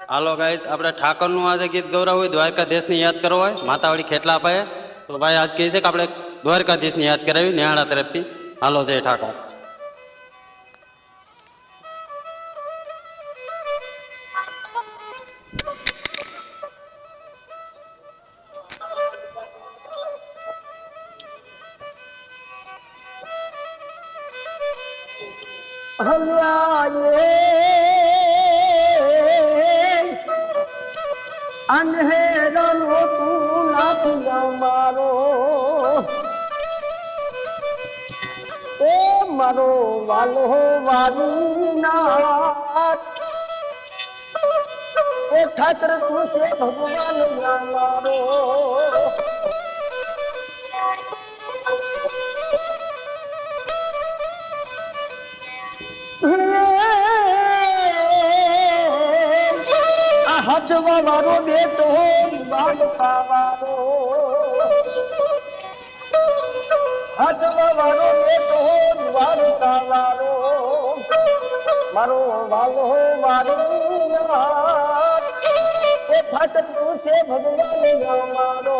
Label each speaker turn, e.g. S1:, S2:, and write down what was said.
S1: હાલો guys, આપણે ઠાકરનું આજે ગીત ગૌરવ હોય, દ્વારકાધીશને યાદ કરવો હોય, માતાવાળી ખેટલા પાયે. તો ભાઈ આજ કહે છે કે આપણે દ્વારકાધીશને યાદ કરાવી નેહાળા તરફથી. હાલો જય ઠાકર.
S2: અંધેરનો તું નાથ મારો એ મારો વાલો વાલીનાથ એ ઠાકર તું છે ભગવાન મારો હજવા વાળો બેટો બાળકા વાળો હજવા વાળો બેટો બાળકા વાળો મારો વાલો વાળો એ ફાટક તું છે ભગવાન મારો